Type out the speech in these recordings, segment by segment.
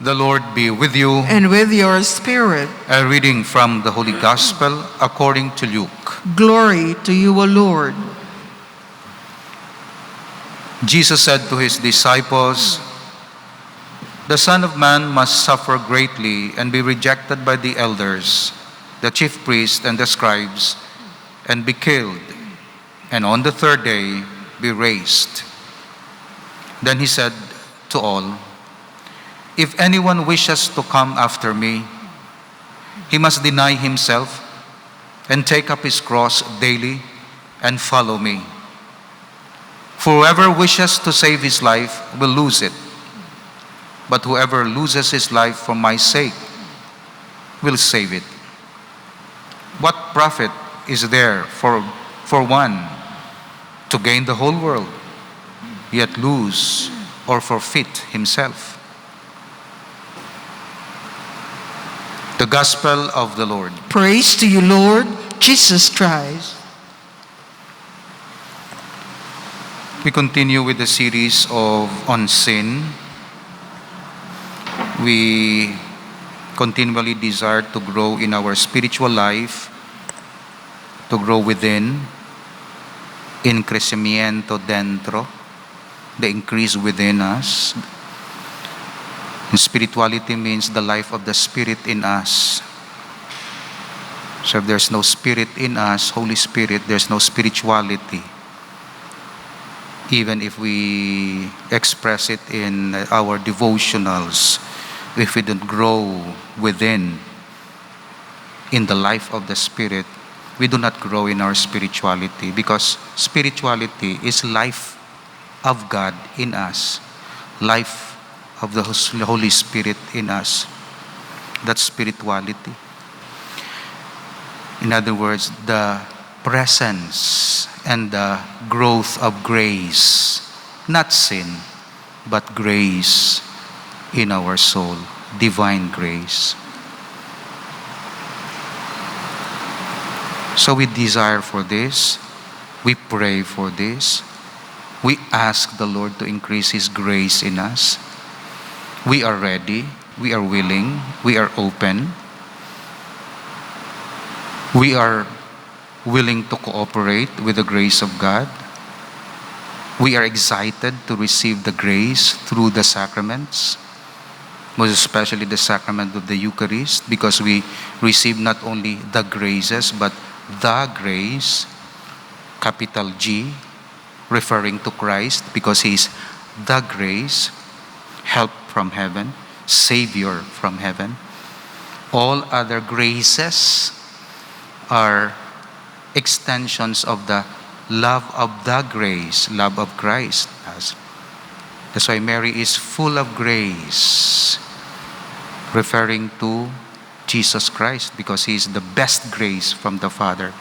The Lord be with you. And with your spirit. A reading from the Holy Gospel according to Luke. Glory to you, O Lord. Jesus said to his disciples, "The Son of Man must suffer greatly and be rejected by the elders, the chief priests and the scribes, and be killed, and on the third day be raised." Then he said to all, "If anyone wishes to come after me, he must deny himself and take up his cross daily and follow me. For whoever wishes to save his life will lose it, but whoever loses his life for my sake will save it. What profit is there for one to gain the whole world, yet lose or forfeit himself?" The Gospel of the Lord. Praise to you, Lord Jesus Christ. We continue with the series on sin. We continually desire to grow in our spiritual life, to grow within, in crecimiento dentro, the increase within us. And spirituality means the life of the Spirit in us. So if there's no Spirit in us, Holy Spirit, there's no spirituality. Even if we express it in our devotionals, if we don't grow within, in the life of the Spirit, we do not grow in our spirituality, because spirituality is life of God in us, life of the Holy Spirit in us. That's spirituality. In other words, the presence and the growth of grace, not sin, but grace in our soul, divine grace. So we desire for this, we pray for this, we ask the Lord to increase His grace in us. We are ready, we are willing, we are open. We are willing to cooperate with the grace of God. We are excited to receive the grace through the sacraments, most especially the sacrament of the Eucharist, because we receive not only the graces, but the grace, capital G, referring to Christ, because He is the grace, help from heaven, Savior from heaven. All other graces are extensions of the love of the grace, love of Christ. That's why Mary is full of grace, referring to Jesus Christ, because He is the best grace from the Father.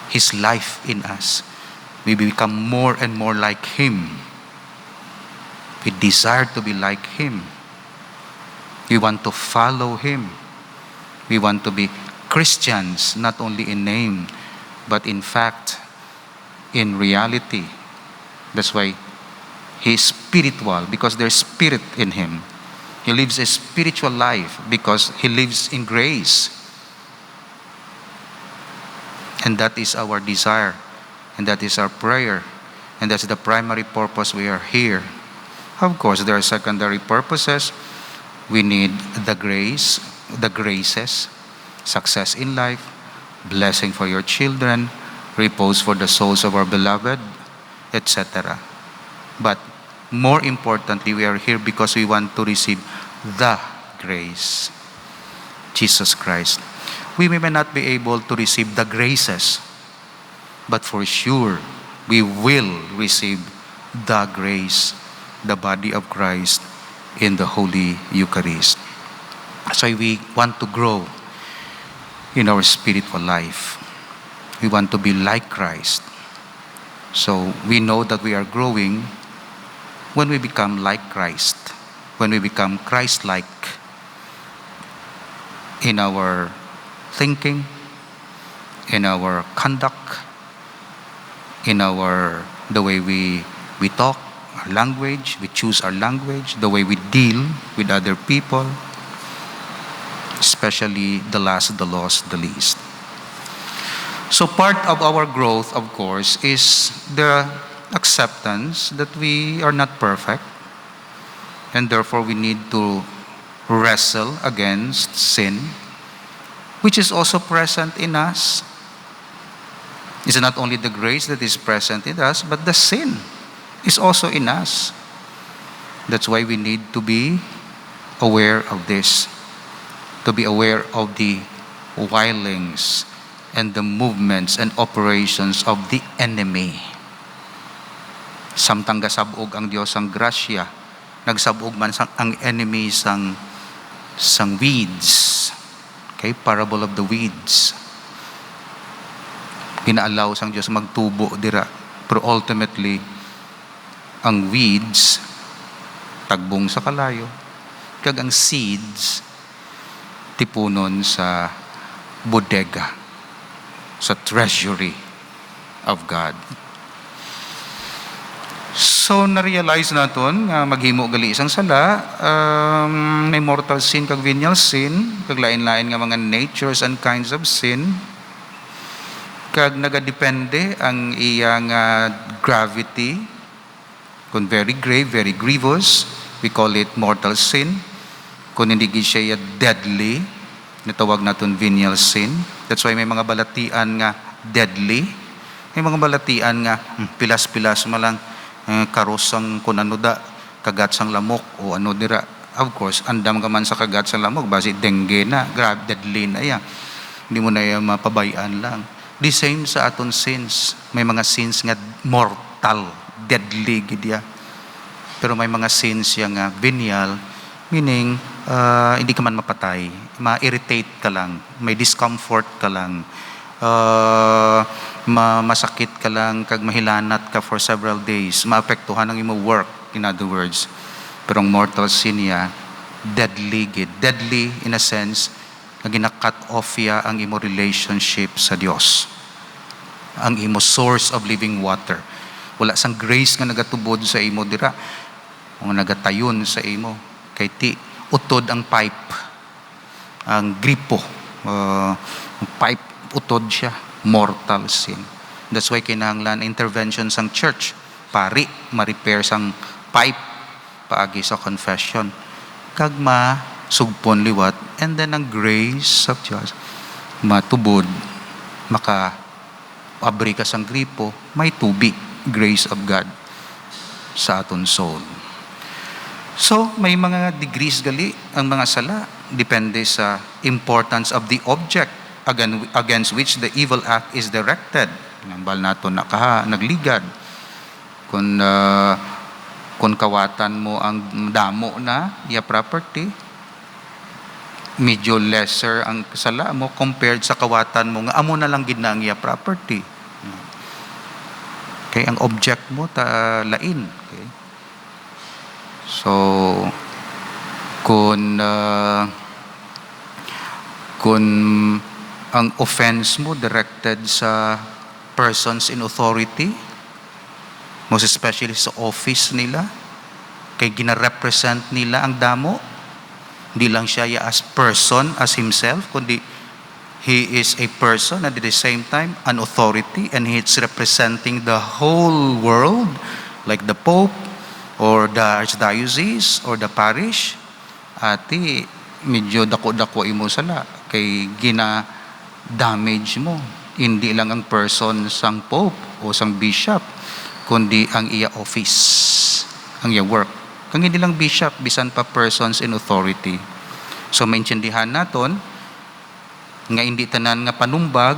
His life in us. We become more and more like Him. We desire to be like Him. We want to follow Him. We want to be Christians, not only in name, but in fact, in reality. That's why He is spiritual, because there's spirit in Him. He lives a spiritual life because He lives in grace. And that is our desire, and that is our prayer, and that's the primary purpose we are here. Of course, there are secondary purposes. We need the grace, the graces, success in life, blessing for your children, repose for the souls of our beloved, etc. But more importantly, we are here because we want to receive the grace, Jesus Christ. We may not be able to receive the graces, but for sure, we will receive the grace, the body of Christ in the Holy Eucharist. So we want to grow in our spiritual life. We want to be like Christ. So we know that we are growing when we become like Christ, when we become Christ-like in our thinking, in our conduct, in the way we talk, our language, we choose our language, the way we deal with other people, especially the last, the lost, the least. So part of our growth, of course, is the acceptance that we are not perfect, and therefore we need to wrestle against sin, which is also present in us. It's not only the grace that is present in us, but the sin is also in us. That's why we need to be aware of this, to be aware of the wilings and the movements and operations of the enemy. Samtang gasabog ang Diyos ang grasya, nagsabog man ang enemy sang weeds. Okay, parable of the weeds. Ginaalaw sang Diyos magtubo dira. Pero ultimately, ang weeds, tagbong sa kalayo. Kag ang seeds, tipunon sa bodega, sa treasury of God. So, na-realize natin nga maghimo gali isang sala, may mortal sin kag venial sin, kag lain-lain nga mga natures and kinds of sin, kag nagadepende ang iyang gravity, kung very grave, very grievous, we call it mortal sin. Kung hindi siya deadly, natawag natin venial sin. That's why may mga balatian nga deadly, may mga balatian nga pilas-pilas malang karosang kung ano da, kagat sang lamok o ano dira. Of course, andam ka man sa kagat sang lamok, basi dengue na, grab, deadly na yan. Hindi mo na yan mapabayaan lang. The same sa aton sins. May mga sins nga mortal, deadly gidya. Pero may mga sins yang venial, meaning hindi ka man mapatay, ma-irritate ka lang, may discomfort ka lang, masakit ka lang, kag mahilanat ka for several days, maapektuhan ang imo work, in other words. Pero ang mortal sin niya, deadly gid. Deadly in a sense, na gina-cut off ya ang imo relationship sa Dios, ang imo source of living water. Wala sang grace nga nagatubod sa imo dira, o nagatayon sa imo, kay ti utod ang pipe, ang gripo, pipe utod siya, mortal sin. That's why kinahanglan intervention sang church, pari ma-repair sang pipe paagi sa confession, kag sugpon liwat, and then ang grace of Diyos matubod, maka abri ka sang gripo, may tubig, grace of God sa aton soul. So may mga degrees gali ang mga sala, depende sa importance of the object against which the evil act is directed. Nambal nato nagligad, kung kawatan mo ang damo na iya property, medyo lesser ang sala mo compared sa kawatan mo nga amo na lang gid na ang iya property. Okay, ang object mo lain. Okay? So kung ang offense mo directed sa persons in authority, most especially sa office nila, kay gina-represent nila ang damo, hindi lang siya as person, as himself, kundi he is a person and at the same time an authority, and he is representing the whole world, like the Pope or the Archdiocese or the parish. Ati medyo dako-dako imo sala kay gina-damage mo, hindi lang ang person sang Pope o sang Bishop, kundi ang iya office, ang iya work. Kung hindi lang bishop, bisan pa persons in authority. So maintindihan naton nga hindi tanan nga panumbag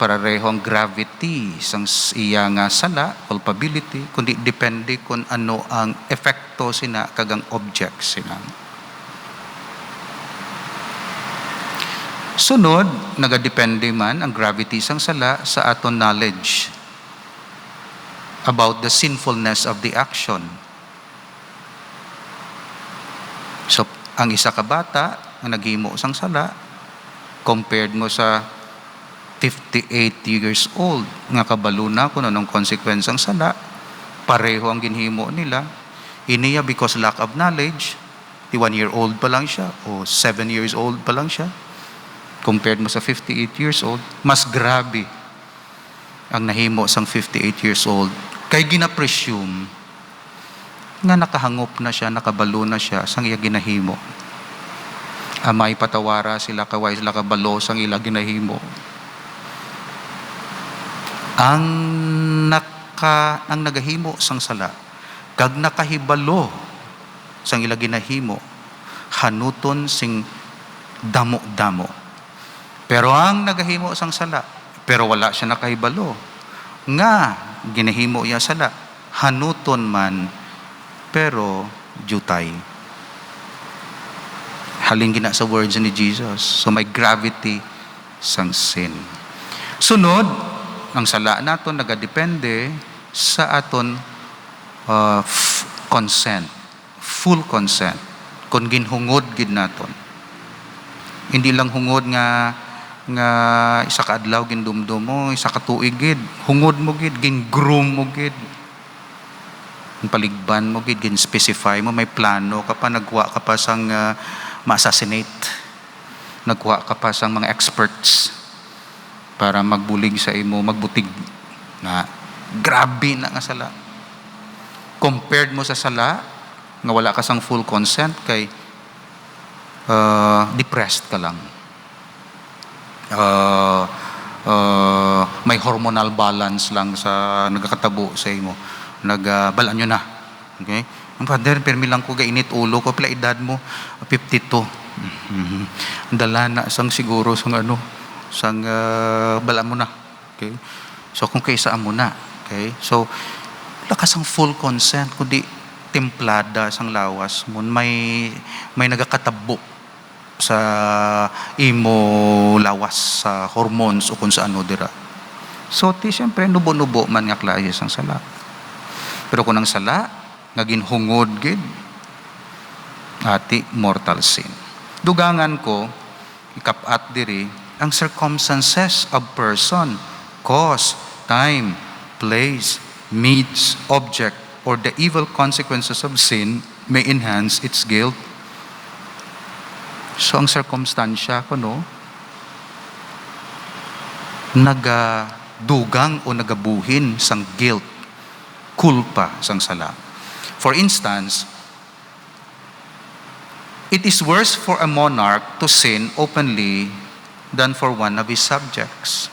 parareho ang gravity sang iya nga sala, culpability, kundi depende kung ano ang epekto sina kagang object sina. Sunod, nagadepende man ang gravity sang sala sa aton knowledge about the sinfulness of the action. So, ang isa ka bata nga naghimo sang sala, compared mo sa 58 years old nga kabalo na kung anong consequence ang sala, pareho ang ginhimo nila. Iniya because lack of knowledge, 1-year-old pa lang siya o 7 years old pa lang siya. Compared mo sa 58 years old, mas grabe ang nahimo sang 58 years old. Kay gina-presume nga nakahangop na siya, nakabalo na siya sang iya ginahimo. Amay patawara sila kaway sila kabalo sang ila ginahimo. Ang nagahimo sang sala, kag nakahibalo sang ila ginahimo, hanuton sing damo-damo. Pero ang nagahimo sang sala, pero wala siya nakahibalo, nga ginahimo iya sala, hanuton man, pero jutay. Halin gina sa words ni Jesus. So may gravity sang sin. Sunod, ang sala naton nagadepende sa aton consent, full consent. Kung ginhungod gid naton. Hindi lang hungod nga isa ka adlaw gindumdum mo, isa ka tuig gid, hungod mo gid, gin-groom mo gid. Paligban mo gid, gin-specify mo, may plano ka pa, nagwa ka pa sang ma-assassinate. Nagwa ka pa sang mga experts para magbulig sa imo, magbutig na grabe na nga sala. Compared mo sa sala nga wala ka sang full consent, kay depressed ka lang. May hormonal balance lang sa nagkakatabo sa imo. Balaan nyo na. Okay? Ang father, permi lang ko gainit ulo ko, pila edad mo, 52. Dala na sang siguro sang balaan mo na. Okay? So kung kaisaan mo na. Okay? So lakas ang full consent, kundi templada sang lawas mo, may nagakatabo sa imo lawas sa hormones o kung sa ano dira. So siyempre nubo-nubo man nga klase sang sala. Pero kung ang sala nga ginhungod gid, ati mortal sin. Dugangan ko ikapat diri ang circumstances of person, cause, time, place, means, object, or the evil consequences of sin may enhance its guilt. So ang circumstansya ko nagadugang o nagabuhin sang guilt, kulpa sang sala. For instance, it is worse for a monarch to sin openly than for one of his subjects.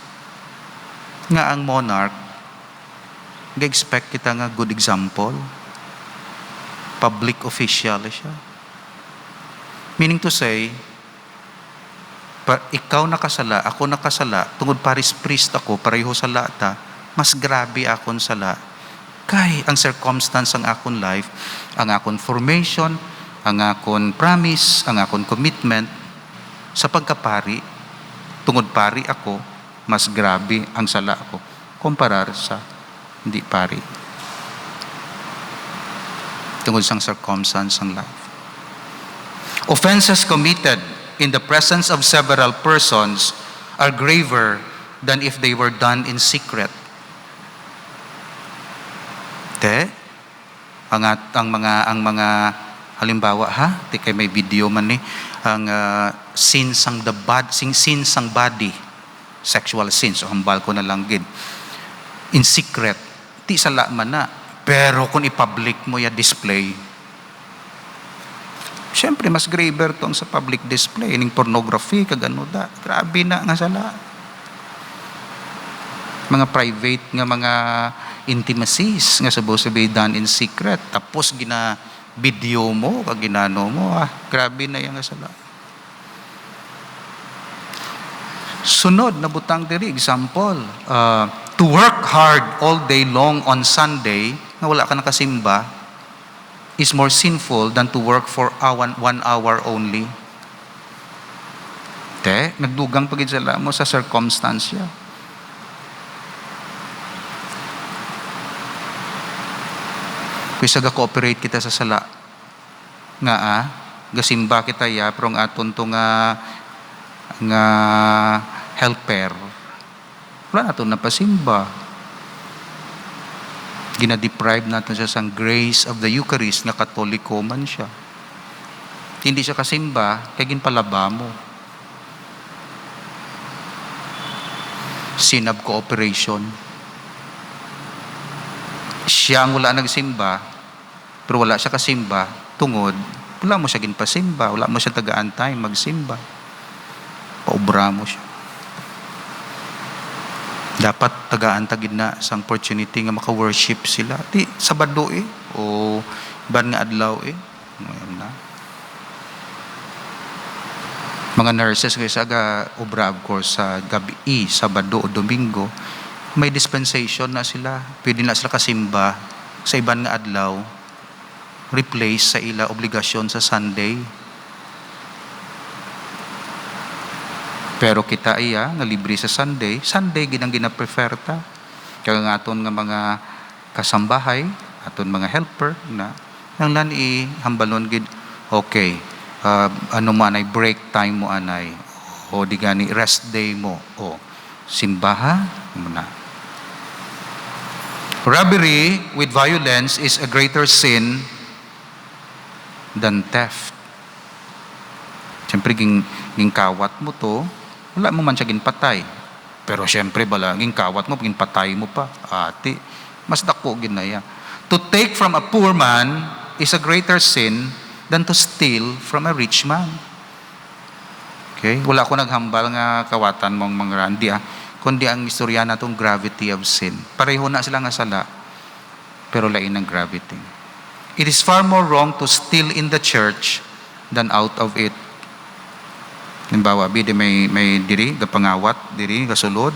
Nga ang monarch, ga-expect kita nga good example, public official siya. Meaning to say, ikaw nakasala, ako nakasala, tungod paris priest ako, pareho sala ta, mas grabe akon sala. Kay ang circumstance ang akon life, ang akon formation, ang akon promise, ang akon commitment, sa pagkapari, tungod pari ako, mas grabe ang sala ko, kumparar sa hindi pari. Tungod sang circumstance ang life. Offenses committed in the presence of several persons are graver than if they were done in secret. Ang mga halimbawa kay may video man ni ang sins sang sins sang body, sexual sins, o hambal ko na lang gid in secret, ti sala man na, pero kung i-public mo ya display, syempre mas graver to ang sa public display ning pornography kagano da, grabe na nga sala. Mga private nga mga intimacies nga supposed to be done in secret, tapos video mo kag ginano mo, grabe na yang sala. Sunod na butang diri example, to work hard all day long on Sunday nga wala ka nakasimba is more sinful than to work for 1 hour only. Nagdugang pagid sala mo sa circumstansya. Kaysa ga-cooperate kita sa sala nga gasimba kita ya pero ang aton to nga helper wala naton napasimba, Gina-deprive natin siya sa grace of the Eucharist nga Katoliko man siya. Hindi siya kasimba, kaya ginpalaba mo. Sin of cooperation. Siya ang wala nagsimba, pero wala siya kasimba, tungod, wala mo siya ginpasimba, wala mo siya taga-antay magsimba. Paubra mo siya. Dapat taga-antagid na sa opportunity nga maka-worship sila. Di, Sabado o ban nga adlaw Ngayon na. Mga nurses kasi aga obra of course sa gabi, Sabado o Domingo, may dispensation na sila. Pwede na sila kasimba sa iban nga adlaw, replace sa ila obligasyon sa Sunday. Pero kita nga libre sa Sunday ginang gina-prefer ta. Kaya nga aton nga mga kasambahay, aton mga helper na nang lan hambalon gid, okay, ano man ay break time mo anay, o di gani rest day mo, o simbaha muna. Robbery with violence is a greater sin than theft. Siyempre kawat mo to, wala mo man siya ginpatay. Pero siyempre bala kawat mo, ginpatay mo pa. Ati, mas dako ginaya. To take from a poor man is a greater sin than to steal from a rich man. Okay? Wala ko naghambal nga kawatan mong mga randi kundi ang istorya na itong gravity of sin. Pareho na sila nga sala, pero lain ang gravity. It is far more wrong to steal in the church than out of it. Halimbawa, may diri, gapangawat, diri, kasulod.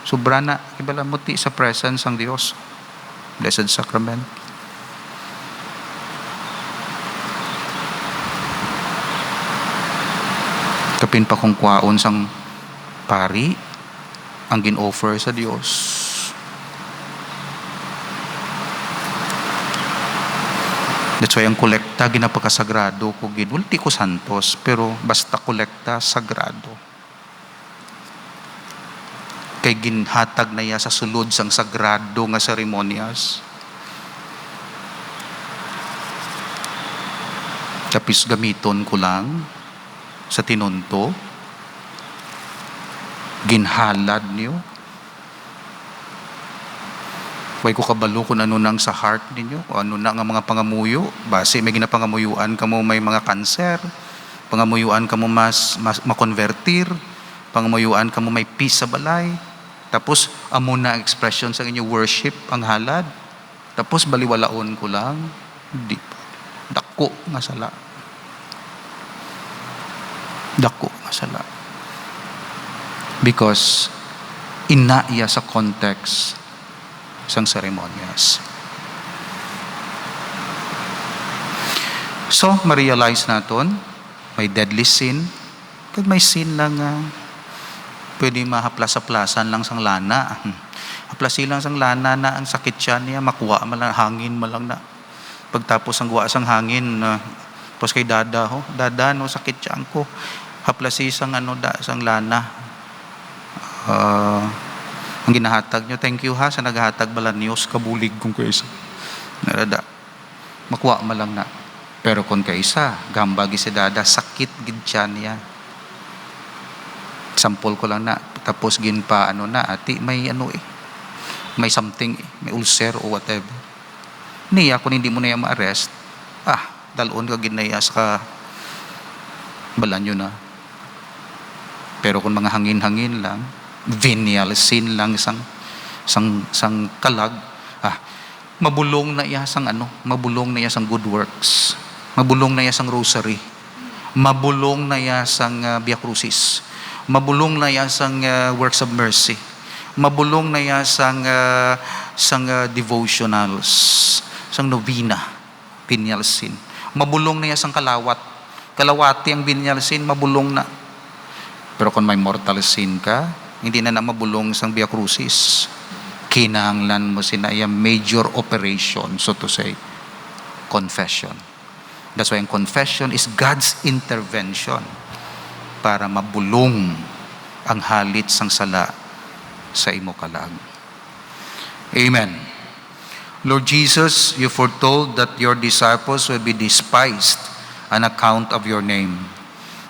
Sobra na, ibala muti sa presence ng Diyos. Blessed Sacrament. Kapin pa kung kwaon sang pari, ang gin-offer sa Diyos. That's why ang kolekta ginapakasagrado ko gid. Wala ko santos, pero basta kolekta sagrado. Kay ginhatag na ya sa sulod sang sagrado nga seremonyas. Tapos gamiton ko lang sa tinunto. Ginhalad niyo. Way ko kabalo kung ano nang sa heart ninyo, o ano na nga mga pangamuyo. Base may ginapangamuyuan kamo may mga kanser, pangamuyuan kamo mas makonvertir, pangamuyuan kamo may peace sa balay. Tapos amo na expression sa inyo worship ang halad. Tapos baliwalaon ko lang, di dako nga sala. Dako nga sala. Because inaiya sa context sang seremonyas. So, ma-realize naton may deadly sin, kag may sin lang pwede mahaplas-aplasan lang sang lana. Haplasi lang sang lana na ang sakit siya niya, makuha man lang, hangin man lang na. Pagtapos ang guwa sang hangin, tapos kay dada, no, sakit siya ko. Haplasi sang sang lana. Ang ginahatag nyo, thank you sa naghatag bala news, kabulig kung kaisa. Narada, makuha man lang na. Pero kung kaisa, gambagi si dada, sakit gid siya niya. Sampol ko lang na, tapos gin pa ati, may may something, may ulcer o whatever. Niya, kung hindi mo na yan ma-arrest, dalon ka ginaya sa balan nyo na. Pero kung mga hangin-hangin lang, venial sin lang sang kalag, mabulong na iya sang mabulong na iya sang good works, mabulong na iya sang rosary, mabulong na iya sang Via Crucis, mabulong na iya sang works of mercy, mabulong na iya sang devotionals, sang novena, venial sin, mabulong na iya sang kalawati ang venial sin, mabulong na. Pero kung may mortal sin ka, hindi na mabulong sang Via Crucis. Kinahanglan mo sinaya major operation, so to say, confession. That's why ang confession is God's intervention para mabulong ang halit sang sala sa imo kalag. Amen. Lord Jesus, you foretold that your disciples will be despised on account of your name,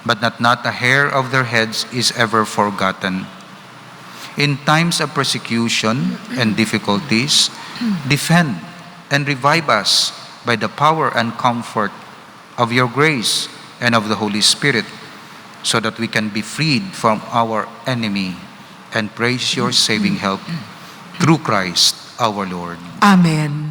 but that not a hair of their heads is ever forgotten. In times of persecution and difficulties, defend and revive us by the power and comfort of your grace and of the Holy Spirit, so that we can be freed from our enemy and praise your saving help through Christ our Lord. Amen.